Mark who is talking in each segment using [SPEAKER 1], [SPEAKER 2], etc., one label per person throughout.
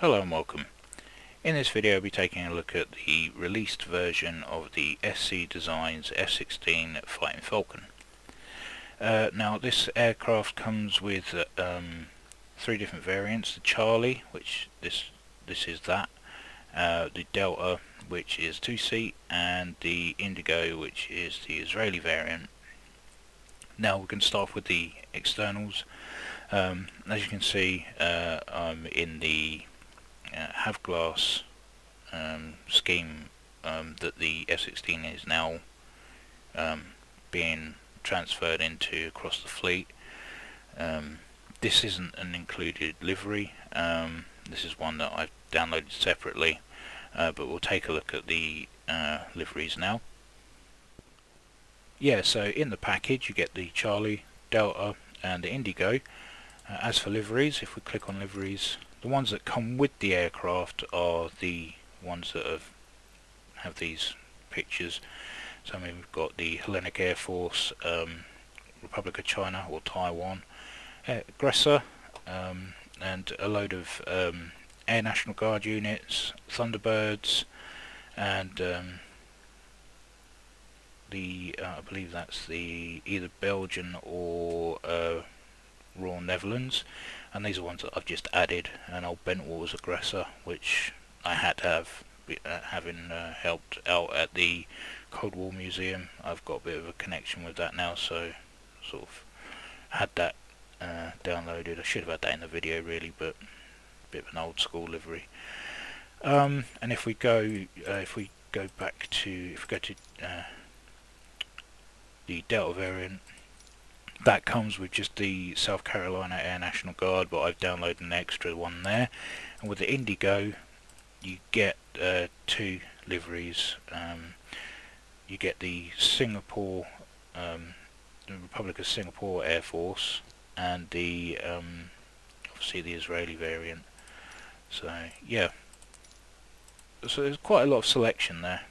[SPEAKER 1] Hello and welcome. In this video I'll be taking a look at the released version of the SC Designs F-16 Fighting Falcon. Now this aircraft comes with three different variants: the Charlie, which this is that, the Delta, which is 2-seat, and the Indigo, which is the Israeli variant. Now we're going to start with the externals. As you can see, I'm in the have glass scheme that the F-16 is now being transferred into across the fleet. This isn't an included livery. This is one that I've downloaded separately, but we'll take a look at the liveries now. Yeah, so in the package you get the Charlie, Delta and the Indigo. As for liveries, if we click on liveries, the ones that come with the aircraft are the ones that have these pictures. So I mean, we've got the Hellenic Air Force, Republic of China or Taiwan, Aggressor, and a load of Air National Guard units, Thunderbirds, and I believe that's the either Belgian or Royal Netherlands, and these are ones that I've just added. An old Bentwars Aggressor, which I had to have, having helped out at the Cold War Museum. I've got a bit of a connection with that now, so sort of had that downloaded. I should have had that in the video really, but a bit of an old school livery. And if we go back to the Delta variant, that comes with just the South Carolina Air National Guard, but I've downloaded an extra one there. And with the Indigo, you get two liveries. You get the Singapore, the Republic of Singapore Air Force, and the obviously the Israeli variant. So yeah, so there's quite a lot of selection there.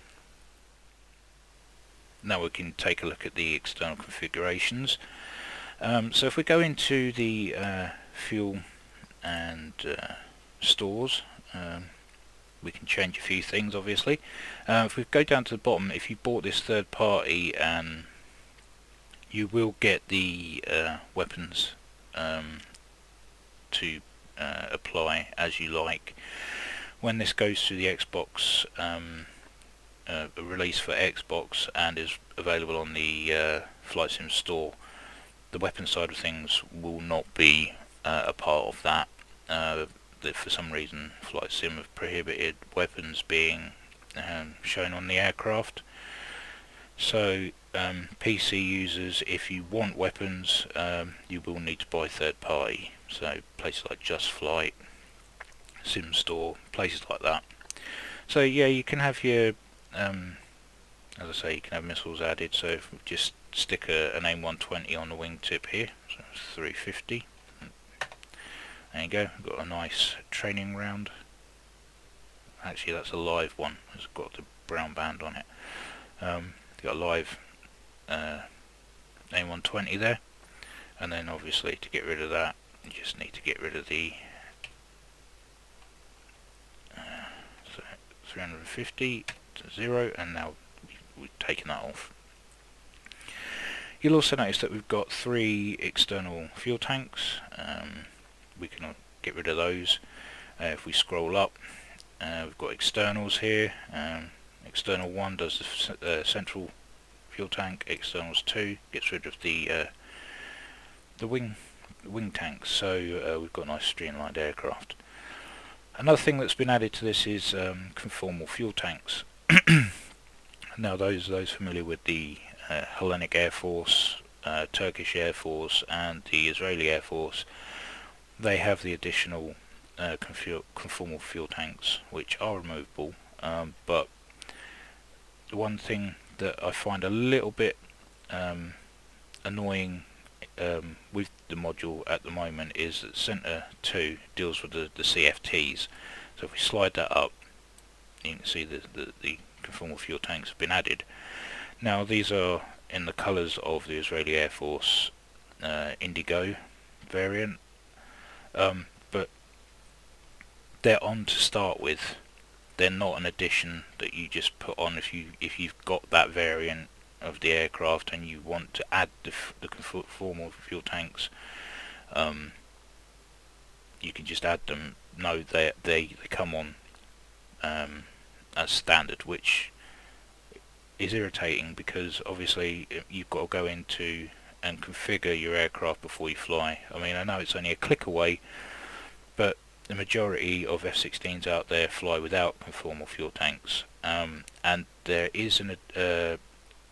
[SPEAKER 1] Now we can take a look at the external configurations. So if we go into the fuel and stores, we can change a few things obviously. If we go down to the bottom, if you bought this third party, you will get the weapons to apply as you like. When this goes to the Xbox, a release for Xbox, and is available on the Flight Sim store, the weapon side of things will not be a part of that. That for some reason Flight Sim have prohibited weapons being shown on the aircraft. So PC users, if you want weapons, you will need to buy third party. So places like Just Flight, Sim Store, places like that. So yeah, you can have your as I say, you can have missiles added. So if we just stick an AIM-120 on the wingtip here, so it's 350. There you go, we've got a nice training round. Actually that's a live one, it's got the brown band on it. You've got a live AIM-120 there, and then obviously to get rid of that you just need to get rid of the 350 to 0, and now we've taken that off. You'll also notice that we've got three external fuel tanks. We can get rid of those. If we scroll up, we've got externals here. External 1 does the central fuel tank. Externals 2 gets rid of the wing tanks. So we've got a nice streamlined aircraft. Another thing that's been added to this is conformal fuel tanks. Now those familiar with the Hellenic Air Force, Turkish Air Force and the Israeli Air Force, they have the additional conformal fuel tanks, which are removable. But the one thing that I find a little bit annoying with the module at the moment is that Center 2 deals with the CFTs. So if we slide that up, you can see the conformal fuel tanks have been added. Now these are in the colours of the Israeli Air Force Indigo variant, but they're on to start with. They're not an addition that you just put on if you've got that variant of the aircraft and you want to add the conformal fuel tanks. You can just add them. No, they come on as standard, which is irritating because obviously you've got to go into and configure your aircraft before you fly. I mean, I know it's only a click away, but the majority of F-16s out there fly without conformal fuel tanks, and there is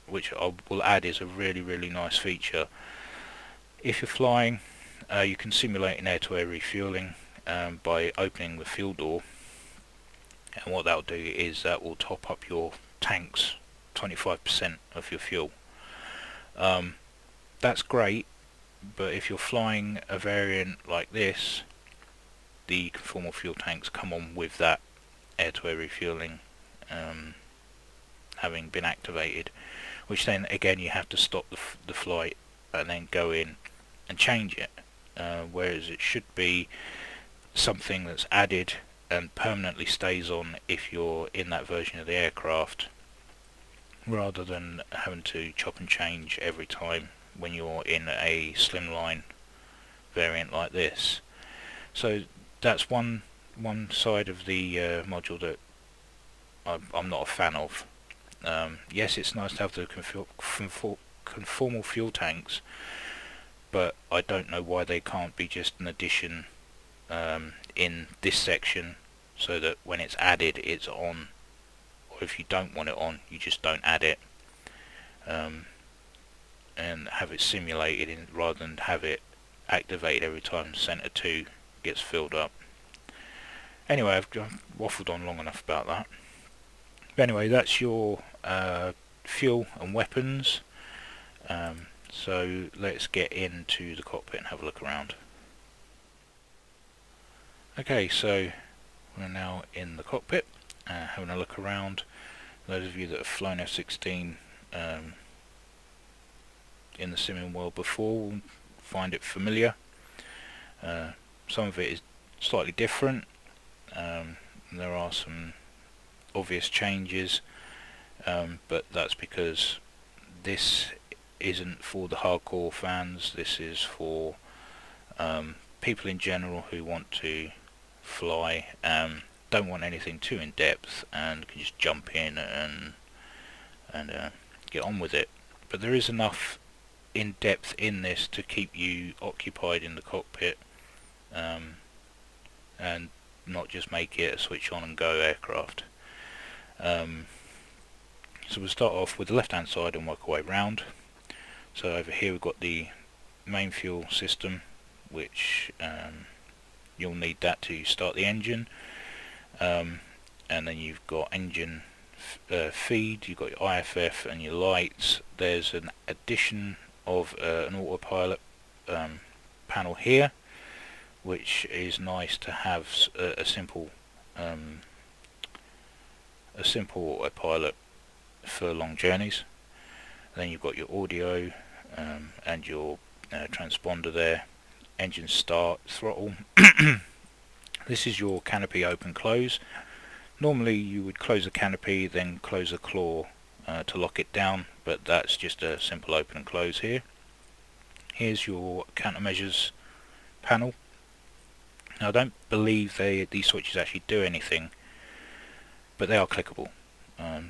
[SPEAKER 1] which I will add is a really nice feature. If you're flying, you can simulate an air-to-air refueling by opening the fuel door, and what that'll do is that will top up your tanks 25% of your fuel. That's great, but if you're flying a variant like this, the conformal fuel tanks come on with that air-to-air refueling having been activated, which then again you have to stop the flight and then go in and change it, whereas it should be something that's added and permanently stays on if you're in that version of the aircraft, rather than having to chop and change every time when you're in a slimline variant like this. So that's one side of the module that I'm not a fan of. Yes, it's nice to have the conformal fuel tanks, but I don't know why they can't be just an addition in this section, so that when it's added it's on, or if you don't want it on, you just don't add it, and have it simulated rather than have it activated every time center 2 gets filled up. Anyway, I've waffled on long enough about that. But anyway, that's your fuel and weapons. So let's get into the cockpit and have a look around. Okay, so we're now in the cockpit, having a look around. Those of you that have flown F-16 in the simming world before will find it familiar. Some of it is slightly different. There are some obvious changes, but that's because this isn't for the hardcore fans. This is for people in general who want to fly, don't want anything too in depth, and can just jump in and get on with it. But there is enough in depth in this to keep you occupied in the cockpit, and not just make it a switch on and go aircraft. So we'll start off with the left hand side and work our way round. So over here we've got the main fuel system, which you'll need that to start the engine, and then you've got engine feed, you've got your IFF and your lights. There's an addition of an autopilot panel here, which is nice to have a simple autopilot for long journeys. Then you've got your audio and your transponder there. Engine start, throttle. This is your canopy open close. Normally you would close the canopy, then close the claw to lock it down, but that's just a simple open and close here. Here's your countermeasures panel. Now I don't believe these switches actually do anything, but they are clickable,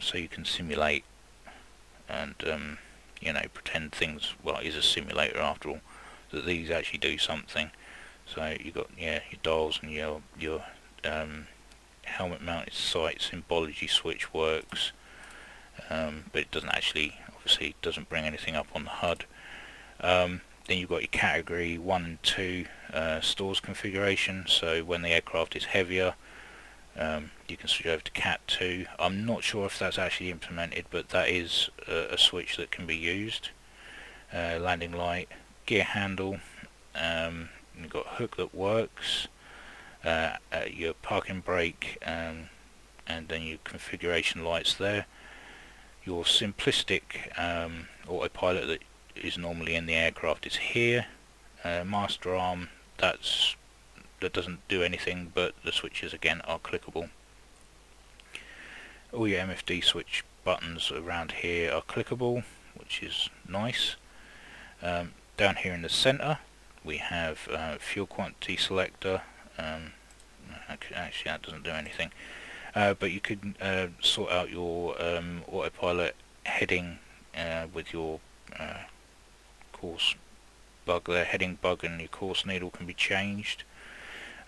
[SPEAKER 1] so you can simulate and you know, pretend things, well, it is a simulator after all, that these actually do something. So you've got your dials, and your helmet mounted sight symbology switch works, but it doesn't actually, obviously doesn't bring anything up on the HUD. Then you've got your category 1 and 2 stores configuration, so when the aircraft is heavier, you can switch over to Cat 2. I'm not sure if that's actually implemented, but that is a switch that can be used. Landing light, gear handle, you've got a hook that works, your parking brake, and then your configuration lights there. Your simplistic autopilot that is normally in the aircraft is here. Master arm, that's that doesn't do anything, but the switches again are clickable. All your MFD switch buttons around here are clickable, which is nice. Down here in the center we have fuel quantity selector. Actually that doesn't do anything, but you can sort out your autopilot heading with your course bug there. Heading bug and your course needle can be changed.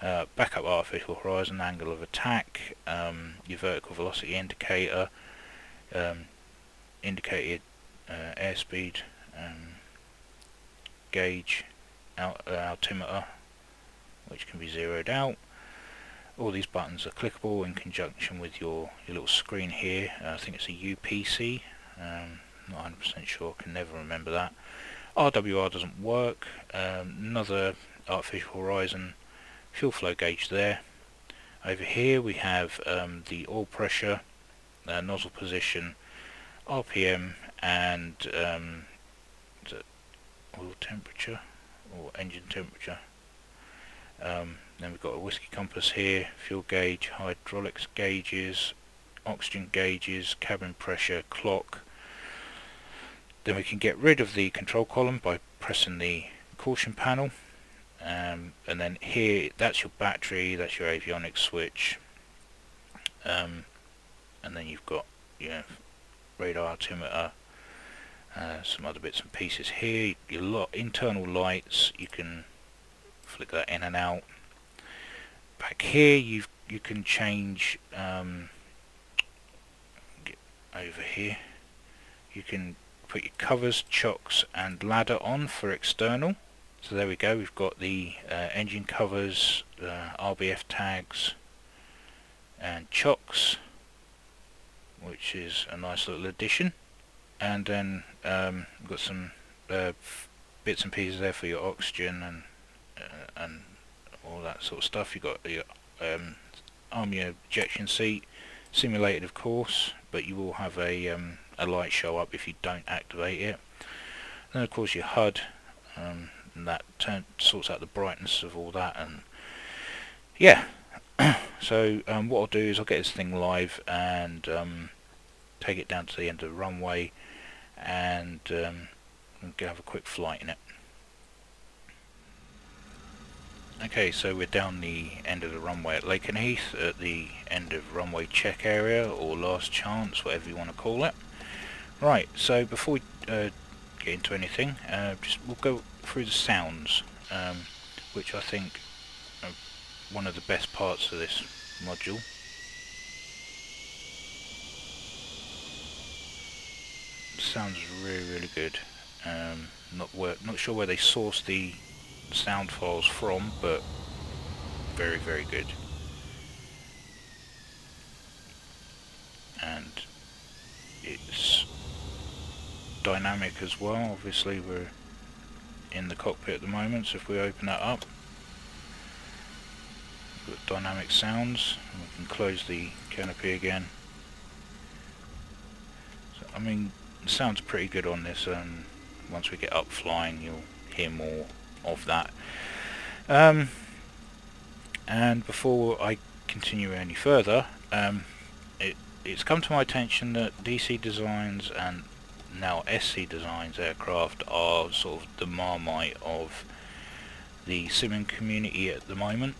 [SPEAKER 1] Backup artificial horizon, angle of attack, your vertical velocity indicator, indicated airspeed gauge, altimeter, which can be zeroed out. All these buttons are clickable in conjunction with your little screen here. I think it's a UPC, not 100% sure, can never remember that. RWR doesn't work. Another artificial horizon fuel flow gauge there. Over here we have the oil pressure, nozzle position, RPM, and oil temperature or engine temperature. Then we've got a whiskey compass here, fuel gauge, hydraulics gauges, oxygen gauges, cabin pressure, clock. Then we can get rid of the control column by pressing the caution panel. And then here, that's your battery, that's your avionics switch, and then you've got your radar altimeter, some other bits and pieces here. Your internal lights, you can flick that in and out. Back here you can change, get over here, you can put your covers, chocks and ladder on for external. So there we go, we've got the engine covers, RBF tags and chocks, which is a nice little addition. And then we've got some bits and pieces there for your oxygen and all that sort of stuff. You've got your armor ejection seat, simulated of course, but you will have a light show up if you don't activate it. Then of course your HUD, and that sorts out the brightness of all that, and yeah. So what I'll do is I'll get this thing live and take it down to the end of the runway and have a quick flight in it. Okay, so we're down the end of the runway at Lakenheath, at the end of runway check area, or last chance, whatever you want to call it. Right, so before we get into anything, we'll go through the sounds, which I think are one of the best parts of this module. It sounds really good. Not sure where they source the sound files from, but very good. And it's dynamic as well. Obviously we're in the cockpit at the moment, so if we open that up, we've got dynamic sounds, and we can close the canopy again. So I mean, it sounds pretty good on this, and once we get up flying you'll hear more of that. And before I continue any further, it's come to my attention that DC Designs and now SC Designs aircraft are sort of the Marmite of the simming community at the moment.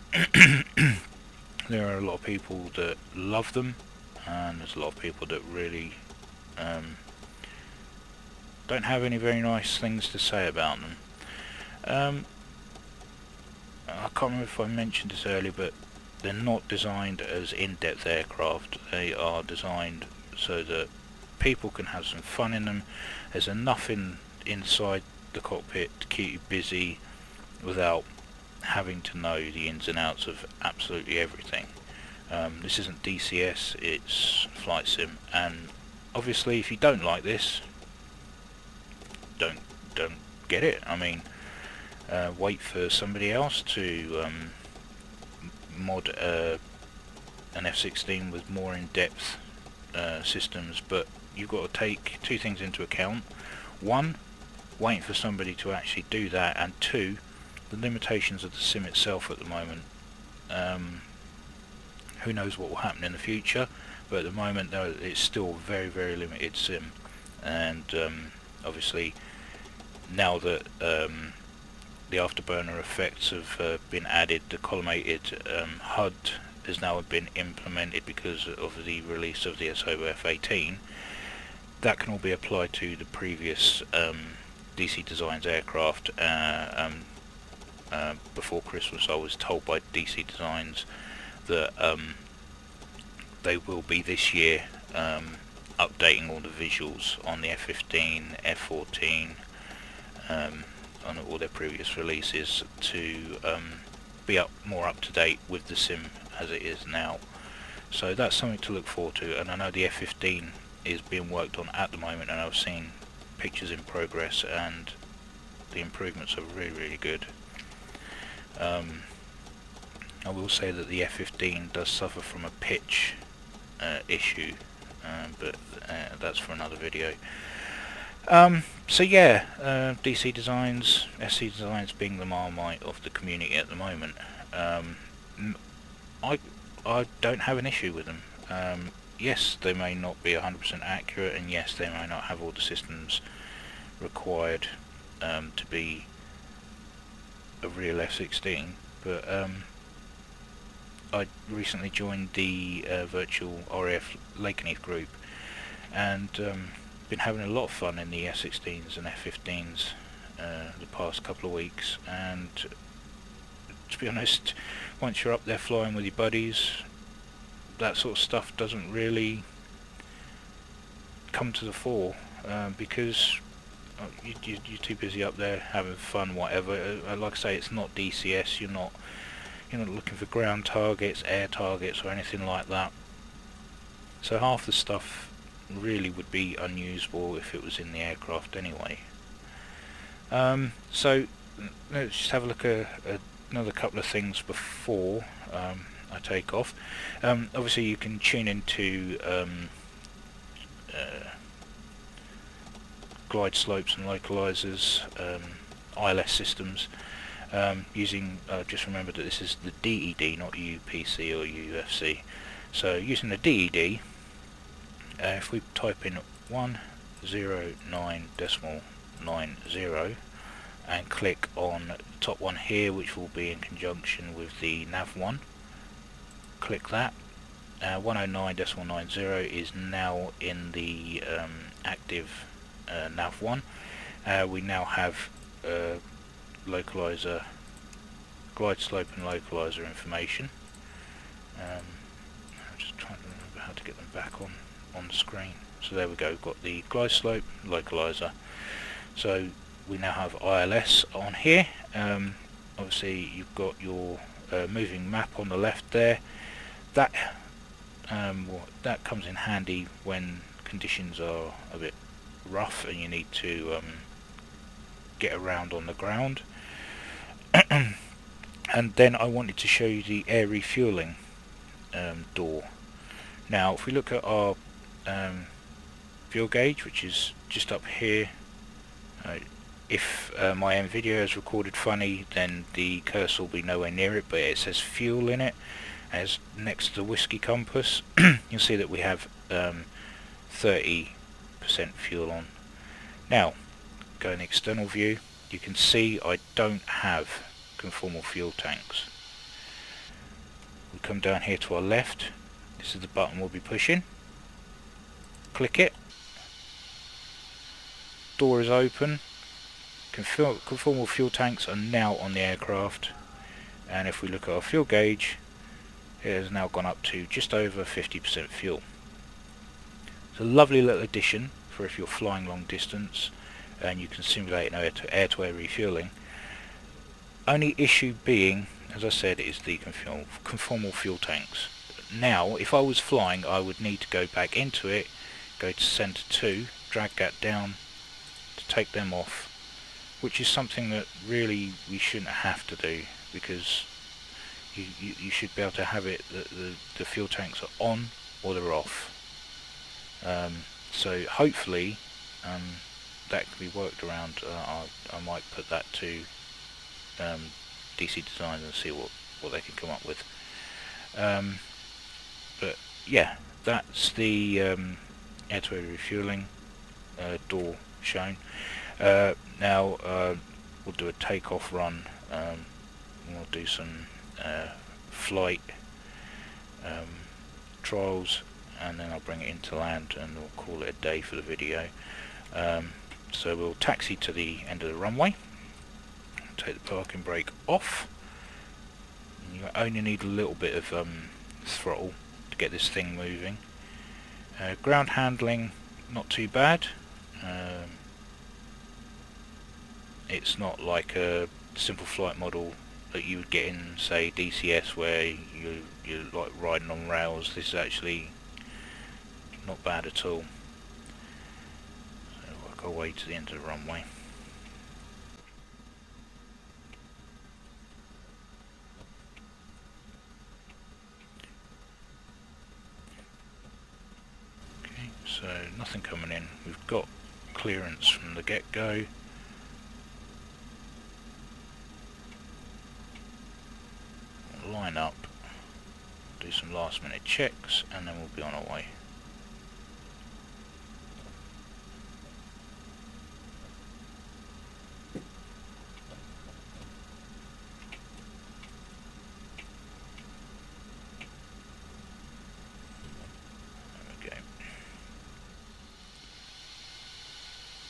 [SPEAKER 1] There are a lot of people that love them, and there's a lot of people that really don't have any very nice things to say about them. I can't remember if I mentioned this earlier, but they're not designed as in-depth aircraft. They are designed so that people can have some fun in them. There's enough inside the cockpit to keep you busy without having to know the ins and outs of absolutely everything. This isn't DCS, it's flight sim, and obviously if you don't like this, don't get it. I mean, wait for somebody else to mod an F-16 with more in-depth systems, but you've got to take two things into account. One, waiting for somebody to actually do that, and two, the limitations of the sim itself at the moment. Who knows what will happen in the future, but at the moment though, it's still very limited sim. And obviously now that the afterburner effects have been added, the collimated HUD has now been implemented because of the release of the SO F-18. That can all be applied to the previous DC Designs aircraft. Before Christmas I was told by DC Designs that they will be this year updating all the visuals on the F-15, F-14, on all their previous releases to be more up to date with the sim as it is now. So that's something to look forward to, and I know the F-15 is being worked on at the moment, and I've seen pictures in progress and the improvements are really good. I will say that the F-15 does suffer from a pitch issue, but that's for another video. So yeah, DC Designs, SC Designs being the Marmite of the community at the moment. I don't have an issue with them. Yes, they may not be 100% accurate, and yes, they may not have all the systems required to be a real F-16, but I recently joined the virtual RAF Lakenheath group, and been having a lot of fun in the F-16s and F-15s the past couple of weeks. And to be honest, once you're up there flying with your buddies, that sort of stuff doesn't really come to the fore, because you're too busy up there having fun, whatever. Like I say, it's not DCS. You're not looking for ground targets, air targets, or anything like that. So half the stuff really would be unusable if it was in the aircraft anyway. So let's just have a look at another couple of things before I take off. Obviously you can tune into glide slopes and localizers, ILS systems, using, just remember that this is the DED, not UPC or UFC. So using the DED, if we type in 109.90 and click on the top one here, which will be in conjunction with the nav1, click that. 109.90 is now in the active nav1. We now have localizer, glide slope and localizer information. I'm just trying to remember how to get them back on the screen. So there we go, we've got the glide slope, localizer. So we now have ILS on here. Obviously you've got your moving map on the left there. That that comes in handy when conditions are a bit rough and you need to get around on the ground. And then I wanted to show you the air refueling door. Now if we look at our fuel gauge, which is just up here, if my end video is recorded funny, then the cursor will be nowhere near it, but it says fuel in it as next to the whiskey compass. You'll see that we have 30% fuel on. Now go in the external view, you can see I don't have conformal fuel tanks. We come down here to our left, this is the button we'll be pushing, click it, door is open, conformal fuel tanks are now on the aircraft, and if we look at our fuel gauge, it has now gone up to just over 50% fuel. It's a lovely little addition for if you're flying long distance and you can simulate air-to-air refueling. Only issue being, as I said, is the conformal fuel tanks. Now if I was flying, I would need to go back into it, go to center 2, drag that down to take them off, which is something that really we shouldn't have to do, because you should be able to have it that the fuel tanks are on or they're off. So hopefully that can be worked around. I might put that to DC Designs and see what they can come up with. But yeah, that's the air-to-air refueling door shown. Now we'll do a takeoff run. We'll do some flight trials, and then I'll bring it into land and we'll call it a day for the video. So we'll taxi to the end of the runway, take the parking brake off. You only need a little bit of throttle to get this thing moving. Ground handling, not too bad. It's not like a simple flight model that you would get in, say, DCS, where you're like riding on rails. This is actually not bad at all. So work our way to the end of the runway. Okay, so nothing coming in. We've got clearance from the get-go. Line up, do some last minute checks, and then we'll be on our way. There we go.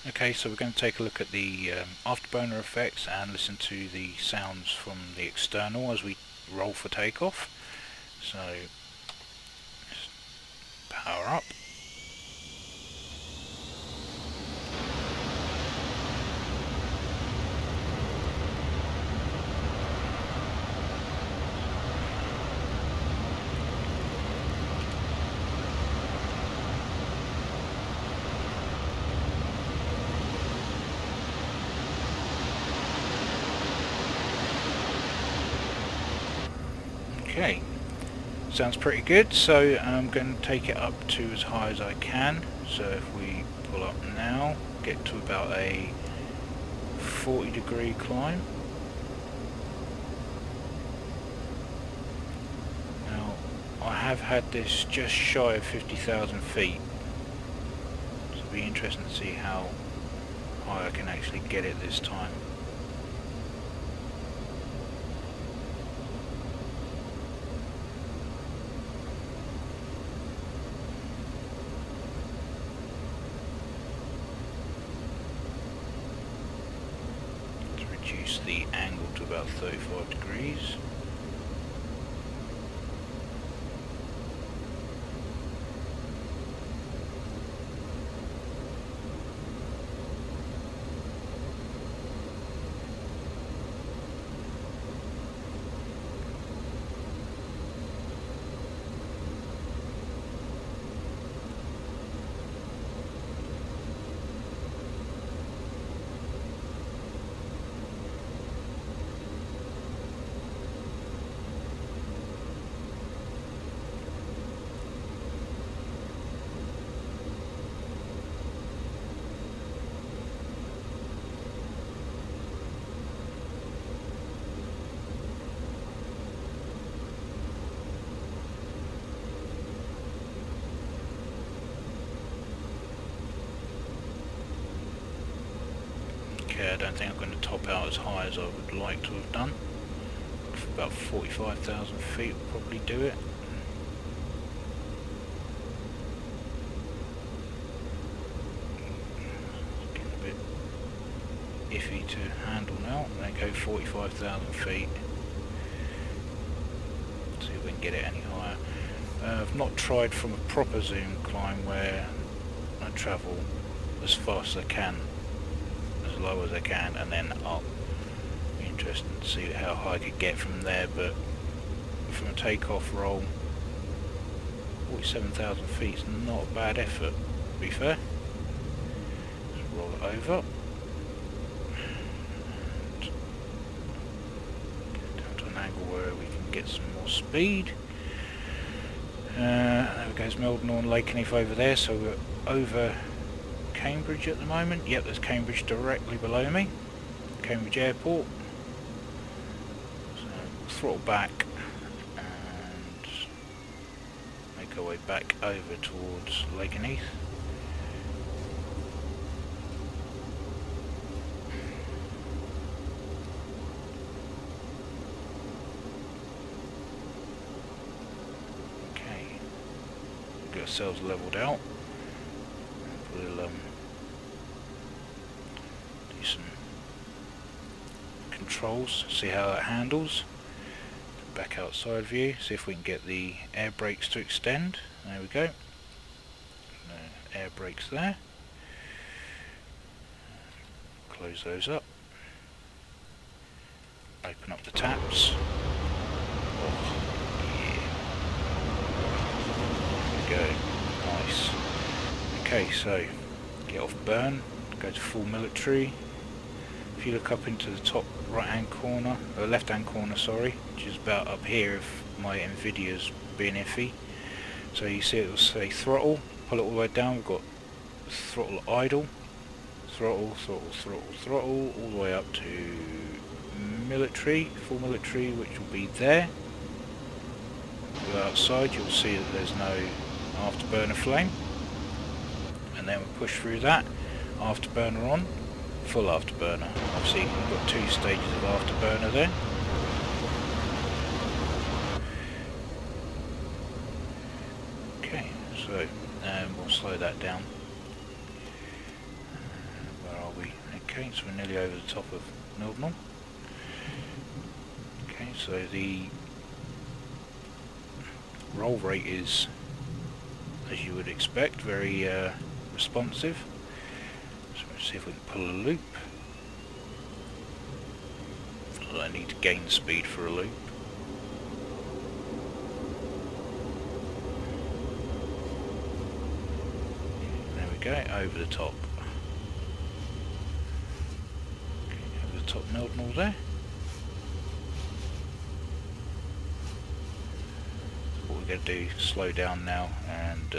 [SPEAKER 1] Okay, so we're going to take a look at the afterburner effects and listen to the sounds from the external as we roll for takeoff. So power up. Okay, sounds pretty good, so I'm going to take it up to as high as I can. So if we pull up now, get to about a 40-degree climb. Now, I have had this just shy of 50,000 feet, so it'll be interesting to see how high I can actually get it this time. Reduce the angle to about 35 degrees. I don't think I'm going to top out as high as I would like to have done. For about 45,000 feet will probably do it. It's getting a bit iffy to handle now. Then go 45,000 feet. See if we can get it any higher. I've not tried from a proper zoom climb where I travel as fast as I can, as low as I can, and then up. Be interesting to see how high I could get from there, but from a takeoff roll, 47,000 feet is not a bad effort, to be fair. Just roll it over. Get down to an angle where we can get some more speed. There we go, it's Meldon Lake Knife over there, so we're over Cambridge at the moment. Yep, there's Cambridge directly below me. Cambridge Airport. So throttle back and make our way back over towards Lakenheath. Okay, get ourselves levelled out. We'll do some controls, see how that handles. Back outside view, see if we can get the air brakes to extend. There we go. Air brakes there. Close those up. Open up the taps. Oh, yeah. There we go. Nice. Okay, so get off burn, go to full military. If you look up into the top right hand corner, or left hand corner, sorry, which is about up here if my Nvidia's being iffy. So you see it will say throttle, pull it all the way down, we've got throttle idle, throttle, throttle, throttle, throttle, all the way up to military, full military, which will be there. Go outside, you'll see that there's no afterburner flame. And then we push through that, afterburner on, full afterburner. Obviously you've got two stages of afterburner there. Okay, so we'll slow that down. Where are we? Okay, so we're nearly over the top of Mildenhall. Okay, so the roll rate is, as you would expect, very responsive. So let's see if we can pull a loop. I need to gain speed for a loop. There we go, over the top. Okay, over the top Mildenhall there. What we're going to do, slow down now and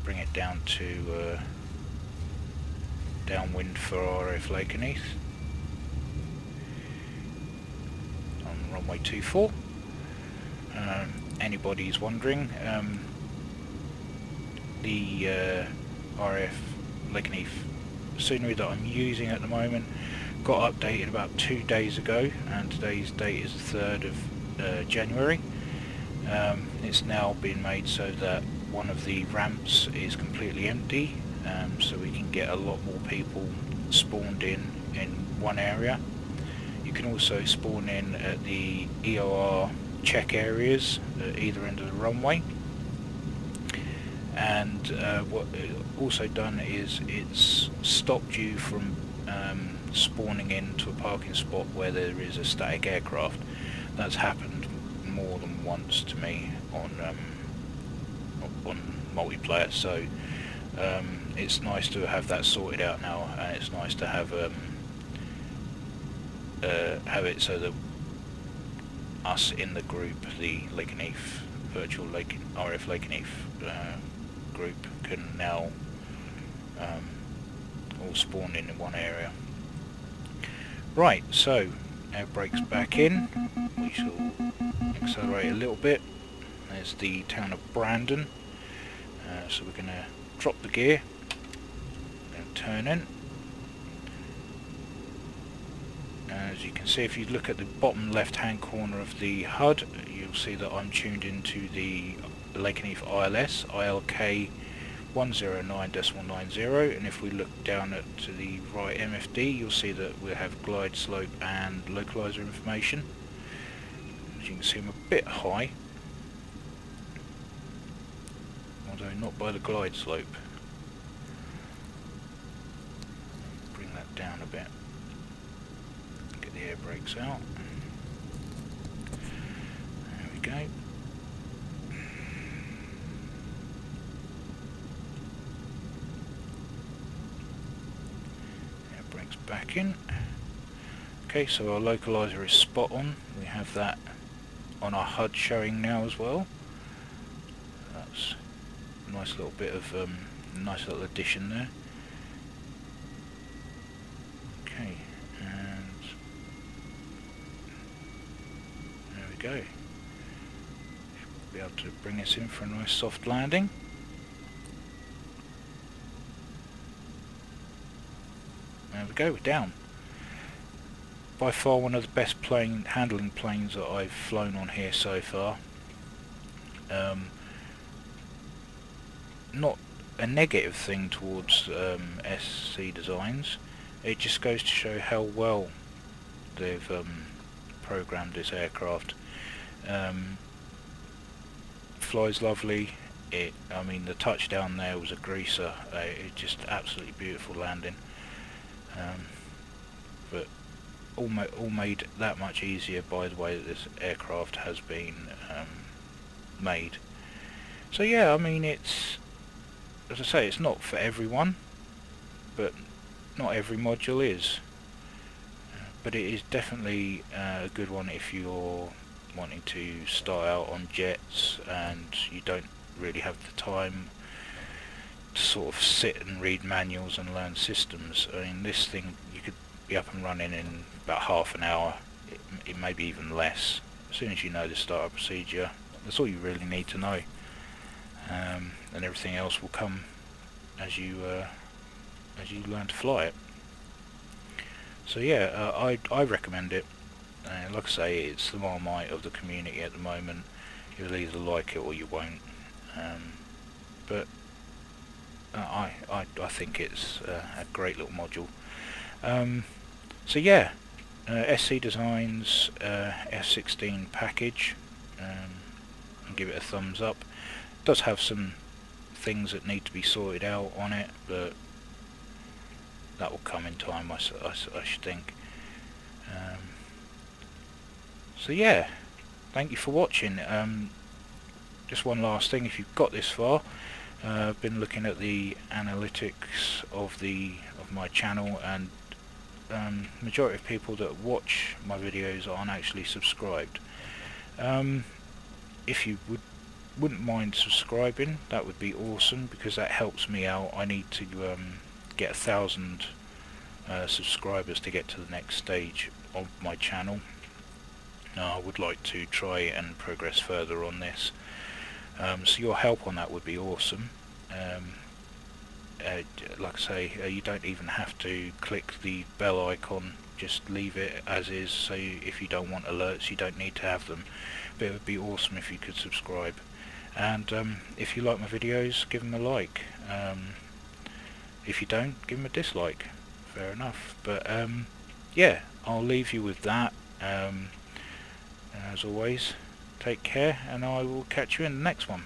[SPEAKER 1] bring it down to downwind for RF Lakenheath on runway 24. Anybody's wondering, the RF Lakenheath scenery that I'm using at the moment got updated about 2 days ago, and today's date is the 3rd of January. It's now been made so that one of the ramps is completely empty, so we can get a lot more people spawned in one area. You can also spawn in at the EOR check areas at either end of the runway. And what it's also done is it's stopped you from spawning into a parking spot where there is a static aircraft. That's happened more than once to me on multiplayer, so it's nice to have that sorted out now, and it's nice to have it so that us in the group, the Lakenheath virtual RF Lakenheath group, can now all spawn in one area. Right, so air brakes back in. We shall accelerate a little bit. There's the town of Brandon. So we're going to drop the gear and turn in. As you can see, if you look at the bottom left hand corner of the HUD, you'll see that I'm tuned into the Lakenheath ILS, ILK 109.90, and if we look down to the right MFD, you'll see that we have glide slope and localizer information. As you can see, I'm a bit high, although not by the glide slope. Bring that down a bit. Get the air brakes out. There we go. Air brakes back in. Okay, so our localizer is spot on. We have that on our HUD showing now as well. That's a nice little bit of nice little addition there. Okay, and there we go. be able to bring us in for a nice soft landing. There we go, we're down. By far one of the best handling planes that I've flown on here so far. Not a negative thing towards SC Designs, it just goes to show how well they've programmed this aircraft. Flies lovely. I mean, the touchdown there was a greaser. It's just absolutely beautiful landing. But all made that much easier by the way that this aircraft has been made. So yeah, I mean, it's, as I say, it's not for everyone, but not every module is. But it is definitely a good one if you're wanting to start out on jets and you don't really have the time to sort of sit and read manuals and learn systems. I mean, this thing, you could be up and running in about half an hour, it may be even less. As soon as you know the startup procedure, that's all you really need to know, and everything else will come as you learn to fly it. So yeah, I recommend it. Like I say, it's the Marmite of the community at the moment. You'll either like it or you won't. But I think it's a great little module. So yeah, SC Designs F-16 package. I'll give it a thumbs up. It does have some things that need to be sorted out on it, but that will come in time, I should think. So yeah, thank you for watching. Just one last thing, if you've got this far, I've been looking at the analytics of my channel, and majority of people that watch my videos aren't actually subscribed. If you wouldn't mind subscribing, that would be awesome, because that helps me out. I need to get 1,000 subscribers to get to the next stage of my channel. Now I would like to try and progress further on this, so your help on that would be awesome. Like I say, you don't even have to click the bell icon, just leave it as is, so if you don't want alerts you don't need to have them, but it would be awesome if you could subscribe. And if you like my videos, give them a like. If you don't, give them a dislike. Fair enough. But yeah, I'll leave you with that. As always, take care, and I will catch you in the next one.